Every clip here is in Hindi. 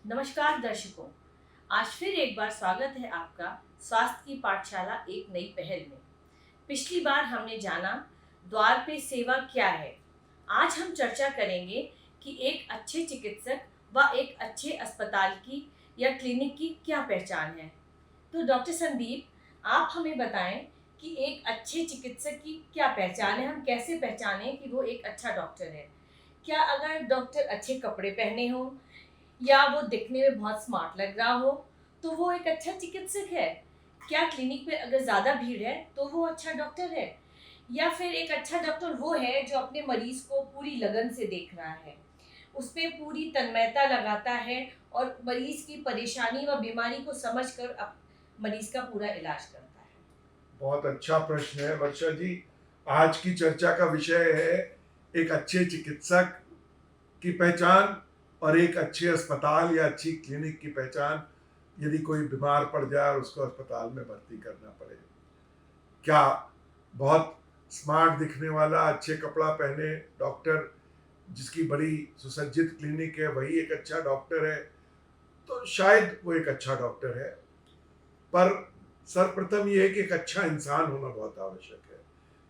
नमस्कार दर्शकों। आज फिर एक बार स्वागत है आपका स्वास्थ्य की पाठशाला एक नई पहल में। पिछली बार हमने जाना द्वार पे सेवा क्या है। आज हम चर्चा करेंगे कि एक अच्छे चिकित्सक व एक अच्छे अस्पताल की या क्लिनिक की क्या पहचान है। तो डॉक्टर संदीप, आप हमें बताएं कि एक अच्छे चिकित्सक की क्या पहचान है। हम कैसे पहचानें कि वो एक अच्छा डॉक्टर है। क्या अगर डॉक्टर अच्छे कपड़े पहने हों या वो दिखने में बहुत स्मार्ट लग रहा हो तो वो एक अच्छा चिकित्सक है। क्या क्लिनिक पे अगर ज़्यादा भीड़ है तो वो अच्छा डॉक्टर है, या फिर एक अच्छा डॉक्टर वो है जो अपने मरीज को पूरी लगन से देख रहा है, उस पे पूरी तन्मयता लगाता है और मरीज की परेशानी व बीमारी को समझकर मरीज का पूरा इलाज करता है। बहुत अच्छा प्रश्न है वर्षा जी। आज की चर्चा का विषय है एक अच्छे चिकित्सक की पहचान और एक अच्छे अस्पताल या अच्छी क्लिनिक की पहचान। यदि कोई बीमार पड़ जाए और उसको अस्पताल में भर्ती करना पड़े, क्या बहुत स्मार्ट दिखने वाला अच्छे कपड़ा पहने डॉक्टर जिसकी बड़ी सुसज्जित क्लिनिक है वही एक अच्छा डॉक्टर है? तो शायद वो एक अच्छा डॉक्टर है, पर सर्वप्रथम ये है कि एक अच्छा इंसान होना बहुत आवश्यक है।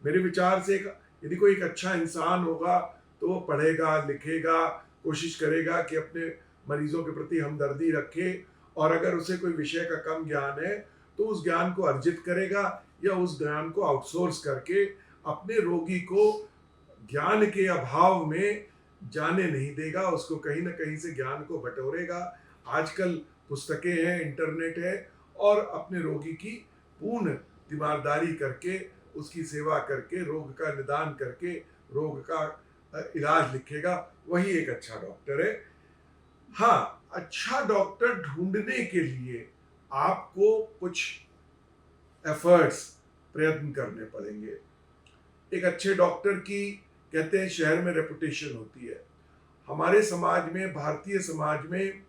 मेरे विचार से यदि कोई एक अच्छा इंसान होगा तो वो पढ़ेगा, लिखेगा, कोशिश करेगा कि अपने मरीजों के प्रति हमदर्दी रखे, और अगर उसे कोई विषय का कम ज्ञान है तो उस ज्ञान को अर्जित करेगा या उस ज्ञान को आउटसोर्स करके अपने रोगी को ज्ञान के अभाव में जाने नहीं देगा, उसको कहीं ना कहीं से ज्ञान को बटोरेगा। आजकल पुस्तकें हैं, इंटरनेट है, और अपने रोगी की पूर्ण तीमारदारी करके, उसकी सेवा करके, रोग का निदान करके, रोग का इलाज लिखेगा, वही एक अच्छा डॉक्टर है। हाँ, अच्छा डॉक्टर ढूंढने के लिए आपको कुछ एफर्ट्स, प्रयत्न करने पड़ेंगे। एक अच्छे डॉक्टर की, कहते हैं, शहर में रेपुटेशन होती है। हमारे समाज में, भारतीय समाज में,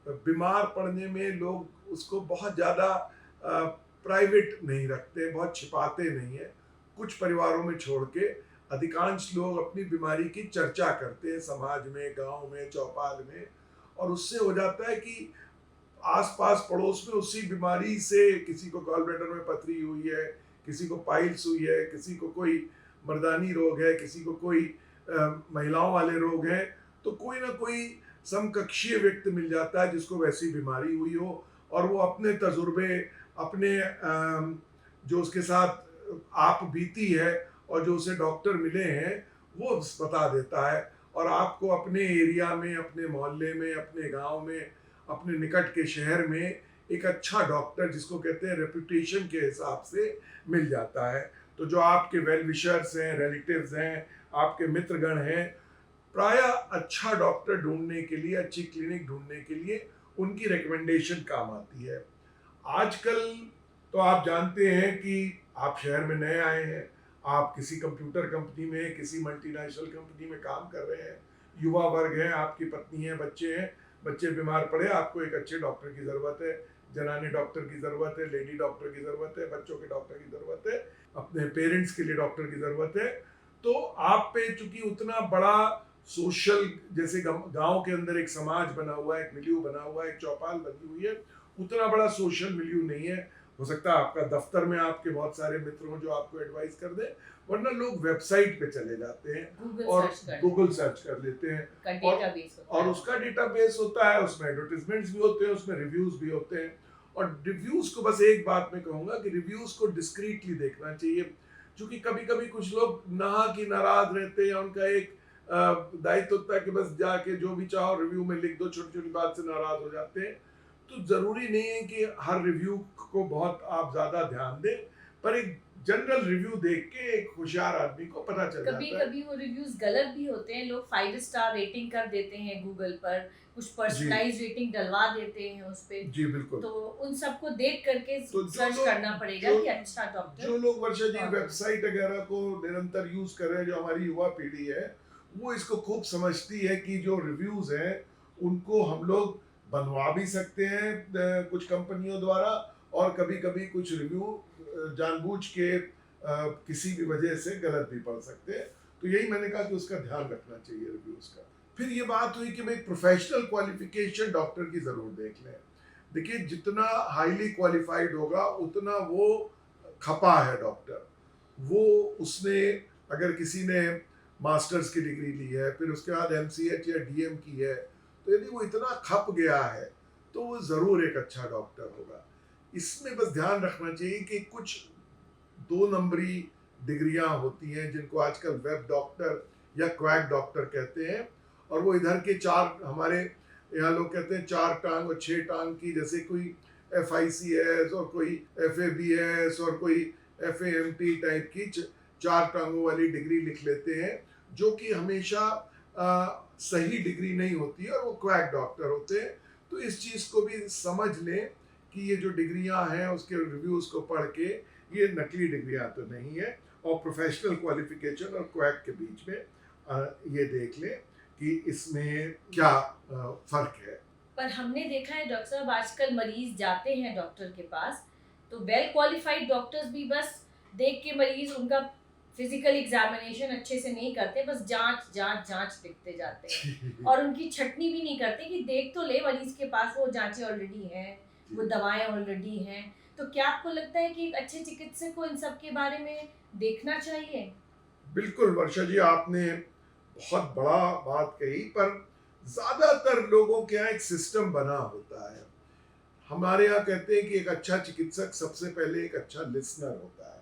बीमार पड़ने में लोग उसको बहुत ज़्यादा प्राइवेट नहीं रखते, बहुत छिपाते नहीं है। कुछ परिवारों में छोड़ के अधिकांश लोग अपनी बीमारी की चर्चा करते हैं समाज में, गांव में, चौपाल में, और उससे हो जाता है कि आसपास पड़ोस में उसी बीमारी से किसी को गॉल ब्लैडर में पथरी हुई है, किसी को पाइल्स हुई है, किसी को कोई मर्दानी रोग है, किसी को कोई महिलाओं वाले रोग हैं, तो कोई ना कोई समकक्षीय व्यक्ति मिल जाता है जिसको वैसी बीमारी हुई हो, और वो अपने तजुर्बे, अपने जो उसके साथ आप बीती है और जो उसे डॉक्टर मिले हैं वो बता देता है, और आपको अपने एरिया में, अपने मोहल्ले में, अपने गांव में, अपने निकट के शहर में एक अच्छा डॉक्टर, जिसको कहते हैं रेपुटेशन के हिसाब से, मिल जाता है। तो जो आपके वेल विशर्स हैं, रिलेटिव्स हैं, आपके मित्रगण हैं, प्रायः अच्छा डॉक्टर ढूंढने के लिए, अच्छी क्लिनिक ढूंढने के लिए उनकी रिकमेंडेशन काम आती है। आजकल तो आप जानते हैं कि आप शहर में नए आए हैं, आप किसी कंप्यूटर कंपनी में, किसी मल्टीनेशनल कंपनी में काम कर रहे हैं, युवा वर्ग हैं, आपकी पत्नी है, बच्चे हैं, बच्चे बीमार पड़े, आपको एक अच्छे डॉक्टर की ज़रूरत है, जनानी डॉक्टर की ज़रूरत है, लेडी डॉक्टर की ज़रूरत है, बच्चों के डॉक्टर की ज़रूरत है, अपने पेरेंट्स के लिए डॉक्टर की ज़रूरत है। तो आप पे चूंकि उतना बड़ा सोशल, जैसे गांव के अंदर एक समाज बना हुआ है, एक मिलियू बना हुआ है, एक चौपाल बनी हुई है, उतना बड़ा सोशल मिलियू नहीं है। हो सकता है आपका दफ्तर में आपके बहुत सारे मित्र हों जो आपको एडवाइस कर दें, वरना लोग वेबसाइट पे चले जाते हैं और गूगल सर्च कर लेते हैं, और उसका डेटाबेस होता है, उसमें एडवर्टिजमेंट्स भी होते हैं, उसमें रिव्यूज भी होते हैं। और रिव्यूज को बस एक बात मैं कहूंगा कि रिव्यूज को डिस्क्रीटली देखना चाहिए, क्योंकि कभी कभी कुछ लोग नहा की नाराज रहते हैं, उनका एक दायित्व होता है कि बस जाके जो भी चाहो रिव्यू में लिख दो, छोटी छोटी बात से नाराज हो जाते हैं। तो जरूरी नहीं है कि हर रिव्यू को बहुत आप ज्यादा ध्यान दें, पर एक जनरल रिव्यू देख के एक होशियार आदमी को पता चल कभी जाता है। कभी वो रिव्यूज गलत भी होते हैं, लोग 5 स्टार रेटिंग कर देते हैं गूगल पर, कुछ जी, पर्सनलाइज रेटिंग डलवा देते हैं उस पे। जी बिल्कुल। तो उन सबको देख करके तो जो सर्च लोग करना पड़ेगा जो कि अच्छा डॉक्टर जो लोग वर्षा जी कौन है। वेबसाइट वगैरह को निरंतर यूज कर रहे हैं, जो हमारी युवा पीढ़ी है, वो इसको खूब समझती है कि जो रिव्यूज हैं उनको हम लोग बनवा भी सकते हैं कुछ कंपनियों द्वारा, और कभी कभी कुछ रिव्यू जानबूझ के किसी भी वजह से गलत भी पड़ सकते हैं। तो यही मैंने कहा कि उसका ध्यान रखना चाहिए रिव्यूज का। फिर ये बात हुई कि भाई प्रोफेशनल क्वालिफिकेशन डॉक्टर की ज़रूर देख लें। देखिए जितना हाईली क्वालिफाइड होगा उतना वो खपा है डॉक्टर। वो उसने अगर किसी ने मास्टर्स की डिग्री ली है फिर उसके बाद एमसीएच या डीएम की है, तो यदि वो इतना खप गया है तो वो ज़रूर एक अच्छा डॉक्टर होगा। इसमें बस ध्यान रखना चाहिए कि कुछ 2 नंबरी डिग्रियां होती हैं जिनको आजकल वेब डॉक्टर या क्वैक डॉक्टर कहते हैं, और वो इधर के चार, हमारे यहाँ लोग कहते हैं 4 टांग और 6 टांग की, जैसे कोई FICS और कोई FABS और कोई FAMT टाइप की 4 टांगों वाली डिग्री लिख लेते हैं, जो कि हमेशा सही डिग्री नहीं होती है और वो क्वैक डॉक्टर होते हैं। तो इस चीज़ को भी समझ लें कि ये जो डिग्रियां हैं उसके रिव्यूज़ को पढ़ के ये नकली डिग्रियां तो नहीं है, और प्रोफेशनल क्वालिफिकेशन और क्वैक के बीच में ये देख लें कि इसमें क्या फ़र्क है। पर हमने देखा है डॉक्टर साहब, आजकल मरीज जाते हैं डॉक्टर के पास तो वेल क्वालिफाइड डॉक्टर्स भी बस देख के मरीज उनका फिजिकल एग्जामिनेशन अच्छे से नहीं करते, बस जांच जांच जांच लिखते जाते हैं और उनकी छटनी भी नहीं करते कि देख तो ले मरीज के पास वो जांचें ऑलरेडी हैं, वो दवाएं ऑलरेडी हैं। तो क्या आपको लगता है कि एक अच्छे चिकित्सक को इन सब के बारे में देखना चाहिए? बिल्कुल वर्षा जी, आपने बहुत बड़ा बात कही, पर ज़्यादातर लोगों के यहाँ एक सिस्टम बना होता है। हमारे यहाँ कहते हैं कि एक अच्छा चिकित्सक सबसे पहले एक अच्छा लिसनर होता है।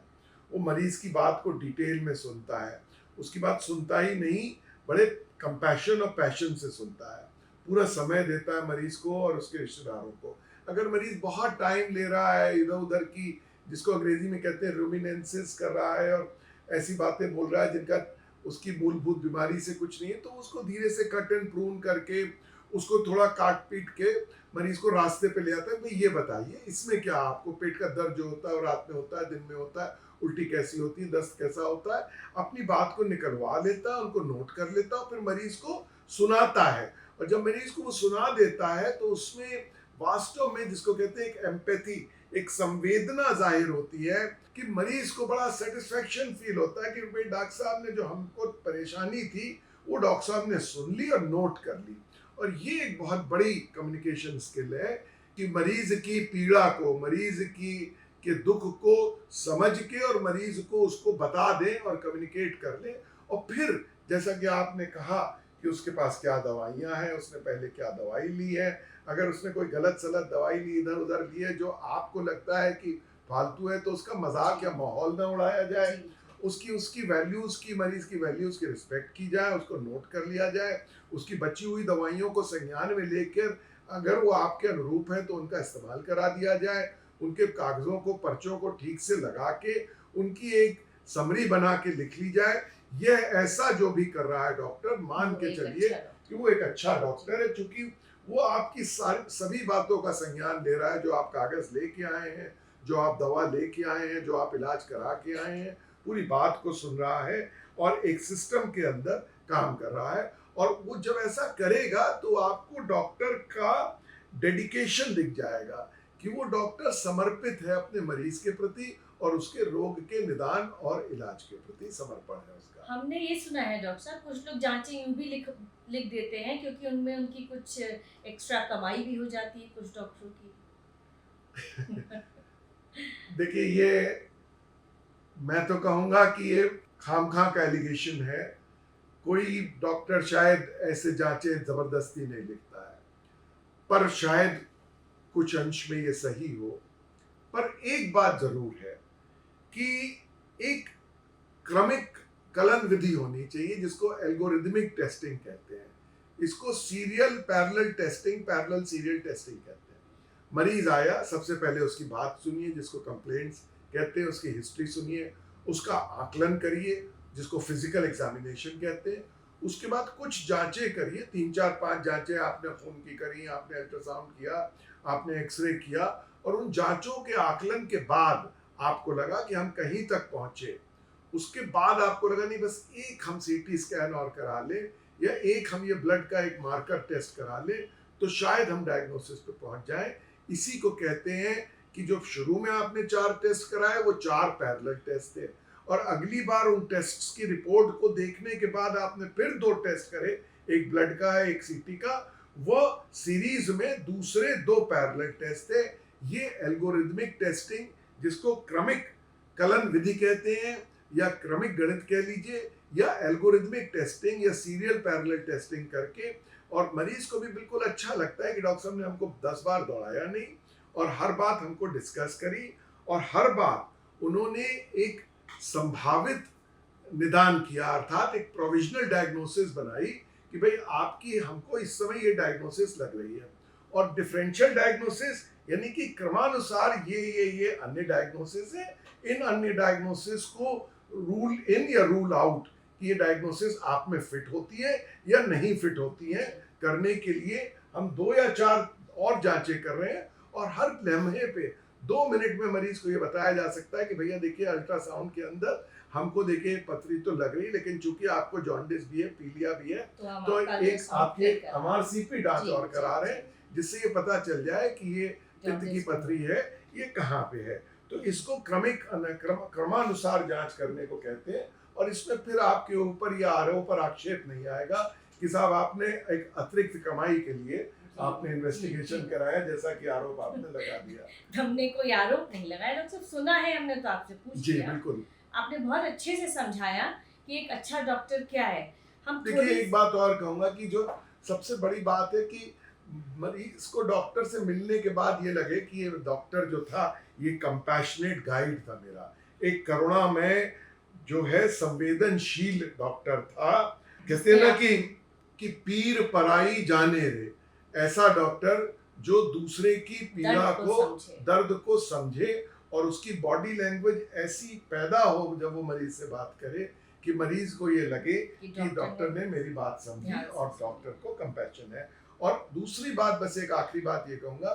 वो मरीज की बात को डिटेल में सुनता है, उसकी बात सुनता ही नहीं, बड़े कंपैशन और पैशन से सुनता है, पूरा समय देता है मरीज को और उसके रिश्तेदारों को। अगर मरीज बहुत टाइम ले रहा है, इधर उधर की, जिसको अंग्रेजी में कहते हैं रूमिनेंसेस कर रहा है, और ऐसी बातें बोल रहा है जिनका उसकी मूलभूत बीमारी से कुछ नहीं है, तो उसको धीरे से कट एंड प्रून करके, उसको थोड़ा काट पीट के मरीज को रास्ते पे ले आता है। भाई ये बताइए इसमें क्या, आपको पेट का दर्द जो होता है वो रात में होता है, दिन में होता है, उल्टी कैसी होती है, दस्त कैसा होता है, अपनी बात को निकलवा लेता है, उनको नोट कर लेता है और फिर मरीज को सुनाता है। और जब मरीज को वो सुना देता है तो उसमें वास्तव में, जिसको कहते हैं एक एम्पैथी, एक संवेदना जाहिर होती है कि मरीज को बड़ा सेटिस्फेक्शन फील होता है कि भाई डॉक्टर साहब ने जो हमको परेशानी थी वो डॉक्टर साहब ने सुन ली और नोट कर ली। और ये एक बहुत बड़ी कम्युनिकेशन स्किल है कि मरीज की पीड़ा को, मरीज की के दुख को समझ के और मरीज को उसको बता दें और कम्युनिकेट कर लें। और फिर जैसा कि आपने कहा कि उसके पास क्या दवाइयाँ हैं, उसने पहले क्या दवाई ली है, अगर उसने कोई गलत सलत दवाई ली, इधर उधर ली है जो आपको लगता है कि फालतू है, तो उसका मजाक या माहौल ना उड़ाया जाए, उसकी उसकी वैल्यूज़ की, मरीज़ की वैल्यूज़ की रिस्पेक्ट की जाए, उसको नोट कर लिया जाए, उसकी बची हुई दवाइयों को संज्ञान में लेकर अगर वो आपके अनुरूप है तो उनका इस्तेमाल करा दिया जाए, उनके कागज़ों को, पर्चों को ठीक से लगा के उनकी एक समरी बना के लिख ली जाए। यह ऐसा जो भी कर रहा है डॉक्टर, मान के चलिए कि वो एक अच्छा डॉक्टर है, चूँकि वो आपकी सारी सभी बातों का संज्ञान ले रहा है, जो आप कागज़ लेके आए हैं, जो आप दवा लेके आए हैं, जो आप इलाज करा के आए हैं, पूरी बात को सुन रहा है और एक सिस्टम के अंदर काम कर रहा है। और वो जब ऐसा करेगा तो आपको डॉक्टर का डेडिकेशन दिख जाएगा कि वो डॉक्टर समर्पित है अपने मरीज के प्रति और उसके रोग के निदान और इलाज के प्रति समर्पण है उसका। हमने ये सुना है डॉक्टर साहब, कुछ लोग जांचें यूं भी लिख लिख देते हैं क्योंकि उनमें उनकी कुछ एक्स्ट्रा कमाई भी हो जाती है कुछ डॉक्टरों की। देखिए, ये मैं तो कहूँगा कि ये खामखा का एलिगेशन है। कोई डॉक्टर शायद ऐसे जांचें ज़बरदस्ती नहीं लिखता है, पर शायद कुछ अंश में ये सही हो। पर एक बात ज़रूर है कि एक क्रमिक कलन विधि होनी चाहिए जिसको एल्गोरिदमिक टेस्टिंग कहते हैं। इसको serial parallel testing, parallel serial testing कहते हैं। मरीज आया, सबसे पहले उसकी बात सुनिए जिसको कंप्लेंट्स कहते हैं, उसकी हिस्ट्री सुनिए, उसका आकलन करिए जिसको फिजिकल एग्जामिनेशन कहते हैं। उसके बाद कुछ जांचें करिए, 3 4 5 जांचें आपने खून की करी, आपने अल्ट्रासाउंड किया, आपने एक्सरे किया, और उन जांचों के आकलन के बाद आपको लगा कि हम कहीं तक पहुंचे। उसके बाद आपको लगा नहीं, बस एक हम सीटी स्कैन और करा लें या एक हम ये ब्लड का एक मार्कर टेस्ट करा लें तो शायद हम डायग्नोसिस पे पहुंच जाएं। इसी को कहते हैं कि जो शुरू में आपने 4 टेस्ट कराए वो 4 पैरेलल टेस्ट थे, और अगली बार उन टेस्ट्स की रिपोर्ट को देखने के बाद आपने फिर 2 टेस्ट करे, एक ब्लड का है, एक सीटी का। वो सीरीज में दूसरे 2 पैरेलल टेस्ट है। ये एल्गोरिथमिक टेस्टिंग, जिसको क्रमिक कलन विधि कहते हैं या क्रमिक गणित कह लीजिए, या एल्गोरिथमिक टेस्टिंग या सीरियल पैरेलल टेस्टिंग करके, और मरीज को भी बिल्कुल अच्छा लगता है कि डॉक्टर साहब ने हमको 10 बार दौड़ाया नहीं, और हर बात हमको डिस्कस करी, और हर बार उन्होंने एक संभावित निदान किया, अर्थात एक प्रोविजनल डायग्नोसिस बनाई कि भाई आपकी हमको इस समय ये डायग्नोसिस लग रही है, और डिफरेंशियल डायग्नोसिस यानी कि क्रमानुसार ये अन्य डायग्नोसिस है, इन अन्य डायग्नोसिस को रूल इन या रूल आउट कि ये डायग्नोसिस आप में फिट होती है या नहीं फिट होती है, करने के लिए हम 2 या 4 और जांचें कर रहे हैं, और हर लम्हे पे 2 मिनट में मरीज को ये बताया जा सकता है कि भैया देखिए अल्ट्रासाउंड के अंदर हमको देखिए पथरी तो लग रही, लेकिन चूंकि आपको जॉन्डिस भी है, पीलिया भी है, तो एक आपके हमारे सीपी जांच और करा रहे हैं, जिससे ये पता चल जाए कि ये पित्त की पथरी है, ये कहाँ पे है। तो इसको क्रमानुसार जांच करने को कहते हैं, और इसमें फिर आपके ऊपर या आरोप पर आक्षेप नहीं आएगा कि साहब आपने एक अतिरिक्त कमाई के लिए आपने इन्वेस्टिगेशन कराया, जैसा कि आरोप आपने लगा दिया। हमने कोई आरोप नहीं लगाया डॉक्टर साहब, सुना है हमने तो आपसे पूछ जी लिया। बिल्कुल। आपने बहुत अच्छे से समझाया कि एक अच्छा डॉक्टर क्या है। हम देखिए एक बात और कहूंगा कि जो सबसे बड़ी बात है कि मरीज को डॉक्टर से मिलने के बाद ये लगे कि ये डॉक्टर जो था ये कंपैशनेट गाइड था मेरा, एक करुणामय जो है संवेदनशील डॉक्टर था। कहते हैं ना कि पीर पराई जाने रे, ऐसा डॉक्टर जो दूसरे की पीड़ा को दर्द को समझे, और उसकी बॉडी लैंग्वेज ऐसी पैदा हो जब वो मरीज से बात करे कि मरीज को ये लगे कि डॉक्टर ने मेरी बात समझी और डॉक्टर को कंपैशन है। और दूसरी बात, बस एक आखिरी बात ये कहूंगा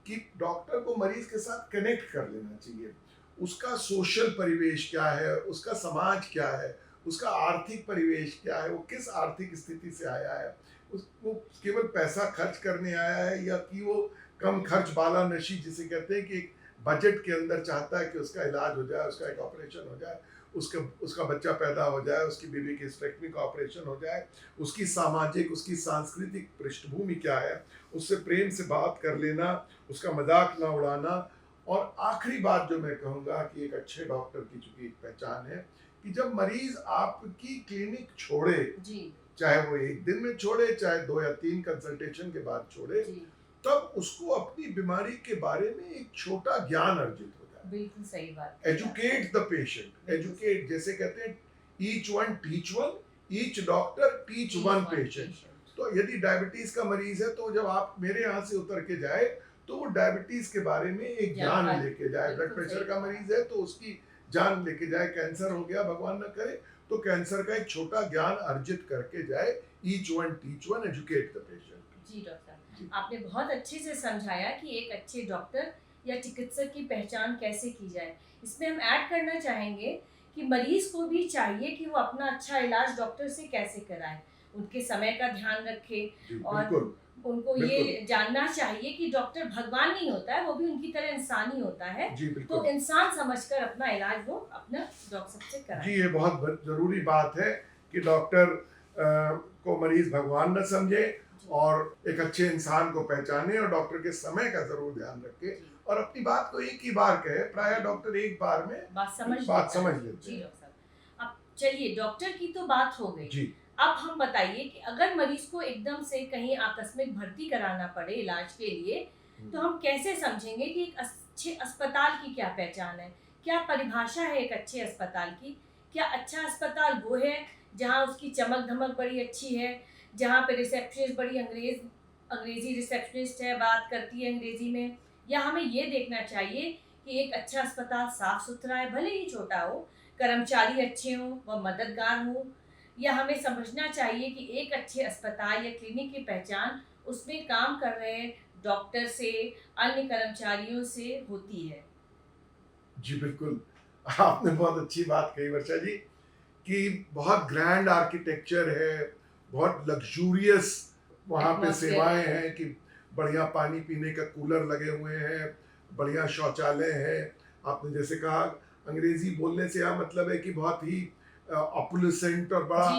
कि डॉक्टर को मरीज के साथ कनेक्ट कर लेना चाहिए। उसका सोशल परिवेश क्या है, उसका समाज क्या है, उसका आर्थिक परिवेश क्या है, वो किस आर्थिक स्थिति से आया है, वो केवल पैसा खर्च करने आया है या कि वो कम खर्च वाला नशी जिसे कहते हैं कि एक बजट के अंदर चाहता है कि उसका इलाज हो जाए, उसका एक ऑपरेशन हो जाए, उसका बच्चा पैदा हो जाए, उसकी बीवी की हिस्टेरेक्टमी का ऑपरेशन हो जाए, उसकी सामाजिक उसकी सांस्कृतिक पृष्ठभूमि क्या है, उससे प्रेम से बात कर लेना, उसका मजाक ना उड़ाना। और आखिरी बात जो मैं कहूँगा कि एक अच्छे डॉक्टर की चूंकि एक पहचान है कि जब मरीज आपकी क्लिनिक छोड़े, चाहे वो 1 दिन में छोड़े, चाहे 2 या 3 कंसल्टेशन के बाद छोड़े, तब उसको अपनी बीमारी के बारे में एक छोटा ज्ञान अर्जित हो जाए। बिल्कुल सही बात। एजुकेट द पेशेंट, एजुकेट जैसे कहते हैं each one teach one, each doctor teach one patient. तो यदि डायबिटीज का मरीज है तो जब आप मेरे यहाँ से उतर के जाए तो वो डायबिटीज के बारे में एक ज्ञान लेके जाए, ब्लड प्रेशर का मरीज है तो उसकी जान लेके जाए, कैंसर हो गया भगवान न करे तो कैंसर का एक छोटा ज्ञान अर्जित करके जाए। Each one teach one, educate the patient. जी डॉक्टर, आपने बहुत अच्छे से समझाया कि एक अच्छे डॉक्टर या चिकित्सक की पहचान कैसे की जाए। इसमें हम ऐड करना चाहेंगे कि मरीज को भी चाहिए कि वो अपना अच्छा इलाज डॉक्टर से कैसे कराए, उनके समय का ध्यान रखे, और उनको ये जानना चाहिए कि डॉक्टर भगवान नहीं होता है, वो भी उनकी तरह इंसान ही होता है। तो इंसान समझकर अपना इलाज वो अपना डॉक्टर से कराए। जी, ये बहुत जरूरी बात है कि डॉक्टर को मरीज भगवान न समझे और एक अच्छे इंसान को पहचाने, और डॉक्टर के समय का जरूर ध्यान रखे, और अपनी बात को एक ही बार कहे। प्राय डॉक्टर एक बार में बात समझ लेते हैं। अब चलिए, डॉक्टर की तो बात हो गई जी। अब हम बताइए कि अगर मरीज को एकदम से कहीं आकस्मिक भर्ती कराना पड़े इलाज के लिए, तो हम कैसे समझेंगे कि एक अच्छे अस्पताल की क्या पहचान है, क्या परिभाषा है एक अच्छे अस्पताल की? क्या अच्छा अस्पताल वो है जहाँ उसकी चमक धमक बड़ी अच्छी है, जहाँ पे रिसेप्शनिस्ट बड़ी अंग्रेजी रिसेप्शनिस्ट है, बात करती है अंग्रेजी में, या हमें ये देखना चाहिए कि एक अच्छा अस्पताल साफ सुथरा है, भले ही छोटा हो, कर्मचारी अच्छे हों व मददगार हों, या हमें समझना चाहिए कि एक अच्छे अस्पताल या क्लिनिक की पहचान उसमें काम कर रहे डॉक्टर से, अन्य कर्मचारियों से होती है? जी बिल्कुल, आपने बहुत अच्छी बात कही वर्षा जी कि बहुत ग्रैंड आर्किटेक्चर है, बहुत लग्जूरियस वहाँ पे सेवाएं हैं कि बढ़िया पानी पीने का कूलर लगे हुए हैं, बढ़िया शौचालय है। आपने जैसे कहा अंग्रेजी बोलने से यह मतलब है कि बहुत ही ऑपुलेंट और बड़ा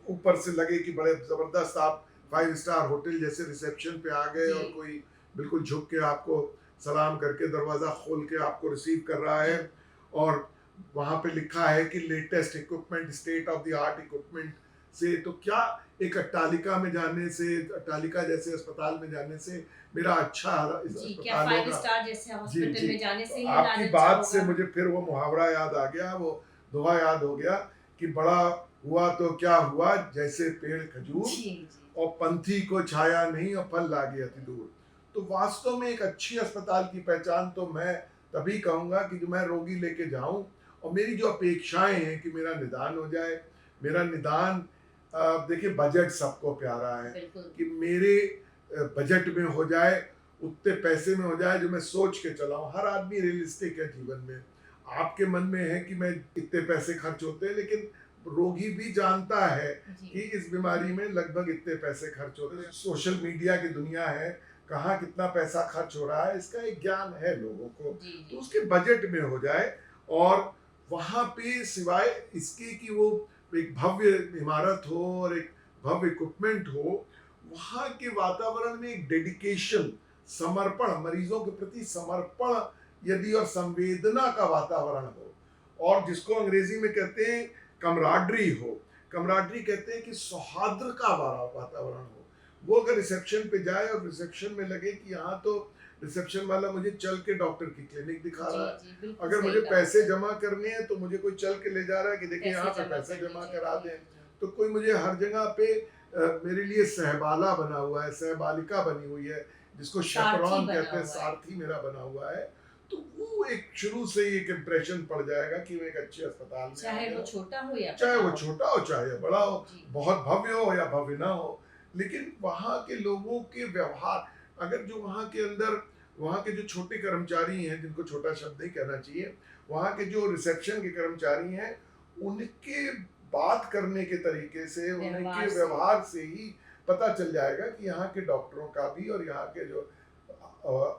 ऊपर से लगे कि बड़े जबरदस्त आप 5 स्टार होटल जैसे रिसेप्शन पे आ गए जी। और कोई बिल्कुल झुक के आपको सलाम करके दरवाज़ा खोल के आपको रिसीव कर रहा है, और वहाँ पे लिखा है कि latest equipment, state of the art equipment से। तो क्या एक अट्टालिका में जाने से, अट्टालिका जैसे अस्पताल में जाने से मेरा अच्छा इस जी, क्या अस्पताल 5 होगा? स्टार जैसे जी, हॉस्पिटल जी। में जाने से तो ही आपकी इलाज अच्छा बात से होगा? मुझे फिर वो मुहावरा याद आ गया, वो दोहा याद हो गया कि बड़ा हुआ तो क्या हुआ, जैसे पेड़ खजूर, जी, जी। और पंथी को छाया नहीं और फल लागे अति दूर। तो वास्तव में एक अच्छी अस्पताल की पहचान तो मैं तभी कहूँगा कि जो मैं रोगी लेके जाऊँ और मेरी जो अपेक्षाएं हैं कि मेरा निदान हो जाए, मेरा निदान, देखिए बजट सबको प्यारा है, बिल्कुल। कि मेरे बजट में हो जाए, उतने पैसे में हो जाए जो मैं सोच के चलाऊं। हर आदमी रियलिस्टिक है जीवन में। आपके मन में है कि मैं इतने पैसे खर्च होते हैं, लेकिन रोगी भी जानता है जी। कि इस बीमारी में लगभग इतने पैसे खर्च होते हैं। सोशल मीडिया की दुनिया है, कहाँ कितना पैसा खर्च हो रहा है इसका एक ज्ञान है लोगों को। जी, तो जी। उसके बजट में हो जाए, और वहाँ पे सिवाय इसके कि वो एक भव्य इमारत हो और एक भव्य इक्विपमेंट हो, वहाँ के वातावरण में एक डेडिकेशन, समर्पण, मरीजों के प्रति समर्पण यदि और संवेदना का वातावरण हो, और जिसको अंग्रेजी में कहते हैं कमराडरी हो। कमराडरी कहते हैं कि सौहार्द का वातावरण हो। वो अगर रिसेप्शन पे जाए और रिसेप्शन में लगे कि यहाँ तो रिसेप्शन वाला मुझे चल के डॉक्टर की क्लिनिक दिखा जी, रहा है, जी, बिल्कुल अगर सही मुझे कहा पैसे आपने। जमा करने हैं तो मुझे कोई चल के ले जा रहा है कि देखिए यहाँ पे पैसे जमा करा दें, तो कोई मुझे हर जगह पे मेरे लिए सहबाला बना हुआ है, सहबालिका बनी हुई है, जिसको सारथी शेपरॉन बना कहते हैं, हुआ है। सारथी मेरा बना हुआ है। तो वो एक शुरू से ही एक इम्प्रेशन पड़ जाएगा कि वो एक अच्छे अस्पताल में चाहे आया वो हो। छोटा हो या चाहे बड़ा वो हो। छोटा हो चाहे बड़ा हो, जी। बहुत भव्य हो या भव्य ना हो, लेकिन वहाँ के लोगों के व्यवहार, अगर जो वहाँ के अंदर, वहाँ के जो छोटे कर्मचारी हैं, जिनको छोटा शब्द नहीं कहना चाहिए, वहाँ के जो रिसेप्शन के कर्मचारी हैं, उनके बात करने के तरीके से, उनके व्यवहार से ही पता चल जाएगा कि यहाँ के डॉक्टरों का भी और यहाँ के जो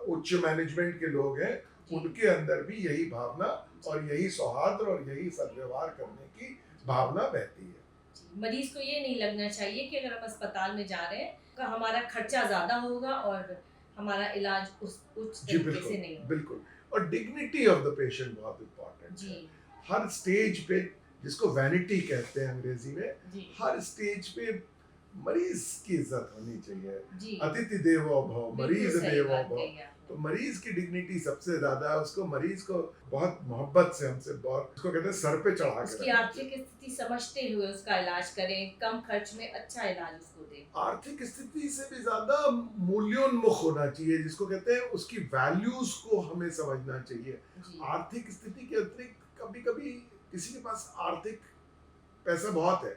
उच्च मैनेजमेंट के लोग हैं, जी। उनके अंदर भी यही भावना और यही सौहार्द और यही सद्व्यवहार करने की भावना बहती है। जी, मरीज को ये नहीं लगना चाहिए कि अगर हम अस्पताल में जा रहे हैं तो हमारा खर्चा ज़्यादा होगा और हमारा इलाज उस उच्च जी तरीके बिल्कुल, से नहीं होगा। बिल्कुल। और डिग्निटी ऑफ द पेशेंट बहुत इम्पोर्टेंट है। जी, हर स्टेज पे, जिसको वैनिटी कहते हैं अंग्रेजी में, जी, हर स्टेज पे मरीज की इज्जत होनी चाहिए। जी। अतिथि देवो भव, बिल्कुल मरीज सही देवो बात भव। कही आपने। तो मरीज की डिग्निटी सबसे ज्यादा है, उसको मरीज को बहुत मोहब्बत से, हमसे बहुत, उसको कहते हैं सर पे चढ़ा के उसकी रखना आर्थिक स्थिति समझते हुए उसका इलाज करें, कम खर्च में अच्छा इलाज उसको दें। आर्थिक स्थिति से भी ज्यादा मूल्योन्मुख होना चाहिए, जिसको कहते हैं उसकी वैल्यूज को हमें समझना चाहिए। जी, आर्थिक स्थिति के अतिरिक्त कभी कभी किसी के पास आर्थिक पैसा बहुत है,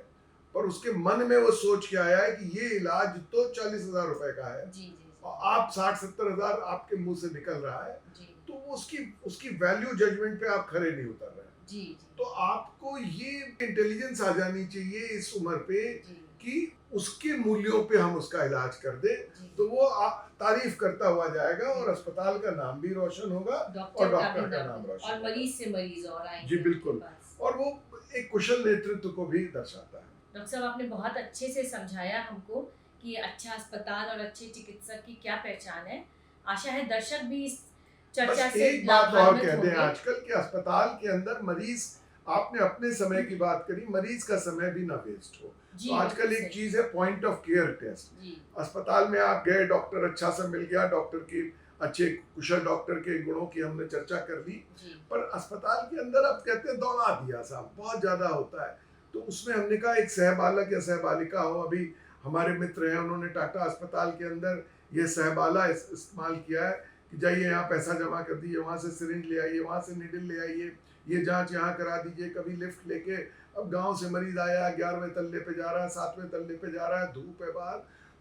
पर उसके मन में वो सोच के आया है कि ये इलाज तो 40,000 रुपए का है, जी, जी, और आप 60-70 हजार आपके मुंह से निकल रहा है, जी, तो उसकी उसकी वैल्यू जजमेंट पे आप खरे नहीं उतर रहे हैं। जी, तो आपको ये इंटेलिजेंस आ जानी चाहिए इस उम्र पे जी, कि उसके मूल्यों पे हम उसका इलाज कर दें, जी। तो वो तारीफ करता हुआ जाएगा और अस्पताल का नाम भी रोशन होगा और डॉक्टर का डॉक्टर भी का नाम नाम रोशन और होगा। मरीज से मरीज और आएंगे जी उनके बिल्कुल, पास। और वो एक कुशल नेतृत्व को भी दर्शाता है। डॉक्टर साहब आपने बहुत अच्छे से समझाया हमको कि ये अच्छा अस्पताल और अच्छे चिकित्सक की क्या पहचान है। आशा है दर्शक भी इस चर्चा बस से एक बात और लाभान्वित कह दें, होंगे। आजकल के अस्पताल के अंदर मरीज, आपने अपने समय की बात करी, मरीज का समय भी ना वेस्ट हो। जी, तो आजकल बिल्कुल एक सही। चीज है पॉइंट ऑफ केयर टेस्ट। जी, अस्पताल में आप गए, डॉक्टर अच्छा सा मिल गया, डॉक्टर की अच्छे कुशल डॉक्टर के गुणों की हमने चर्चा कर ली, जी, पर अस्पताल के अंदर अब कहते हैं दौड़ा दिया साहब, बहुत ज्यादा होता है। तो उसमें हमने कहा एक सहबालक या सहबालिका हो। अभी हमारे मित्र हैं, उन्होंने टाटा अस्पताल के अंदर ये सहबाला इस्तेमाल किया है कि जाइए यहाँ पैसा जमा कर दीजिए, वहाँ से सिरिंज ले आइए, वहाँ से नीडल ले आइए, ये जांच यहाँ करा दीजिए। कभी लिफ्ट लेके, अब गांव से मरीज आया, 11वें तल्ले पे जा रहा है, 7वें तल्ले पे जा रहा है, धूप है बाहर,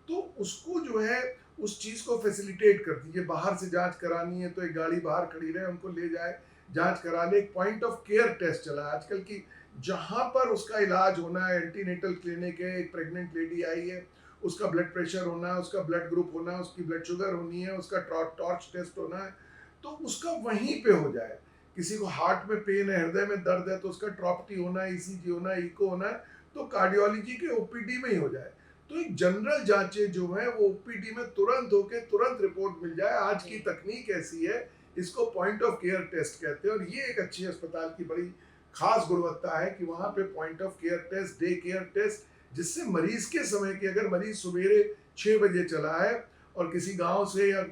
तो उसको जो है उस चीज को फैसिलिटेट कर दीजिए। बाहर से जांच करानी है तो एक गाड़ी बाहर खड़ी रहे, उनको ले जाए, जांच करा ले। एक पॉइंट ऑफ केयर टेस्ट चला है आजकल की, जहां पर उसका इलाज होना है। एंटीनेटल क्लिनिक है, एक प्रेग्नेंट लेडी आई है, उसका ब्लड प्रेशर होना है, उसका ब्लड ग्रुप होना है, उसकी ब्लड शुगर होनी है, उसका टॉर्च टेस्ट होना है, तो उसका वहीं पे हो जाए। किसी को हार्ट में पेन है, हृदय में दर्द है, तो उसका ट्रॉप्टी होना है, ईसीजी होना है, इको होना है, तो कार्डियोलॉजी के ओपीडी में ही हो जाए। तो एक जनरल जांचें जो है वो ओपीडी में तुरंत होके तुरंत रिपोर्ट मिल जाए। आज की तकनीक ऐसी है, इसको पॉइंट ऑफ केयर टेस्ट कहते हैं, और ये एक अच्छी अस्पताल की बड़ी खास गुणवत्ता है कि वहाँ पे point of care test, day care test, जिससे मरीज के समय की, अगर मरीज सवेरे 6 बजे चला है और किसी गांव से, या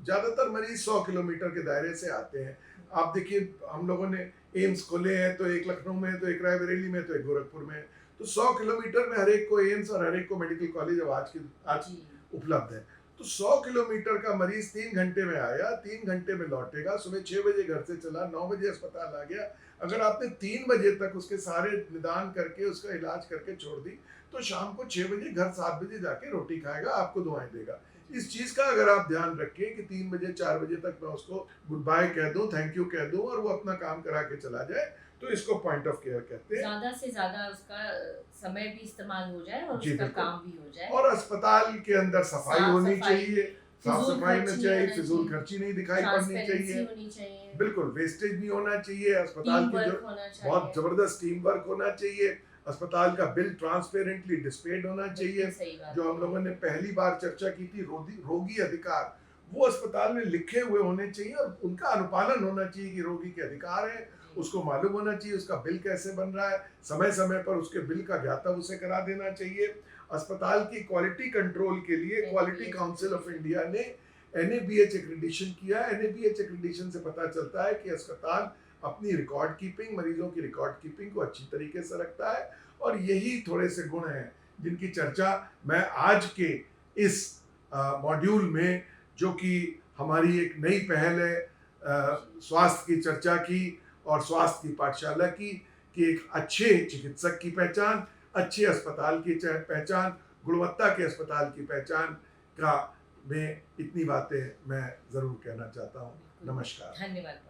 ज़्यादातर मरीज 100 किलोमीटर के दायरे से आते हैं। आप देखिए, हम लोगों ने एम्स खोले हैं, तो एक लखनऊ में, तो एक रायबरेली में, तो एक गोरखपुर में, तो 100 किलोमीटर में हर एक को एम्स और हर एक को मेडिकल कॉलेज अब आज उपलब्ध है। तो 100 किलोमीटर का मरीज 3 घंटे में आया, 3 घंटे में लौटेगा, सुबह 6 बजे घर से चला, 9 बजे अस्पताल आ गया। अगर आपने 3 बजे तक उसके सारे निदान करके उसका इलाज करके छोड़ दी, तो शाम को 6 बजे घर 7 बजे जाके रोटी खाएगा, आपको दुआएं देगा। इस चीज का अगर आप ध्यान रखें कि 3 बजे 4 बजे तक मैं उसको गुड बाय कह दूं, थैंक यू कह दूं, और वो अपना काम करा के चला जाए, तो इसको पॉइंट ऑफ केयर कहते हैं। ज्यादा से ज्यादा उसका समय भी इस्तेमाल हो जाए और उसका काम भी हो जाए, और अस्पताल के अंदर सफाई होनी चाहिए, साफ सफाई में चाहिए, फिजूल खर्ची नहीं दिखाई पड़नी चाहिए, बिल्कुल वेस्टेज नहीं होना चाहिए, अस्पताल की जो बहुत जबरदस्त टीम वर्क होना चाहिए, अस्पताल का बिल ट्रांसपेरेंटली डिस्प्लेड होना चाहिए। जो हम लोगों ने पहली बार चर्चा की थी, रोगी अधिकार, वो अस्पताल में लिखे हुए होने चाहिए और उनका अनुपालन होना चाहिए कि रोगी के अधिकार है, उसको मालूम होना चाहिए उसका बिल कैसे बन रहा है, समय समय पर उसके बिल का ज्ञातव उसे करा देना चाहिए। अस्पताल की क्वालिटी कंट्रोल के लिए क्वालिटी काउंसिल ऑफ इंडिया ने NABH एक्रेडिशन किया है। NABH एक्रेडिशन से पता चलता है कि अस्पताल अपनी रिकॉर्ड कीपिंग, मरीजों की रिकॉर्ड कीपिंग को अच्छी तरीके से रखता है, और यही थोड़े से गुण हैं जिनकी चर्चा मैं आज के इस मॉड्यूल में, जो कि हमारी एक नई पहल है स्वास्थ्य की चर्चा की और स्वास्थ्य की पाठशाला की, कि एक अच्छे चिकित्सक की पहचान, अच्छे अस्पताल की पहचान, गुणवत्ता के अस्पताल की पहचान का में इतनी बातें मैं ज़रूर कहना चाहता हूँ। नमस्कार। धन्यवाद।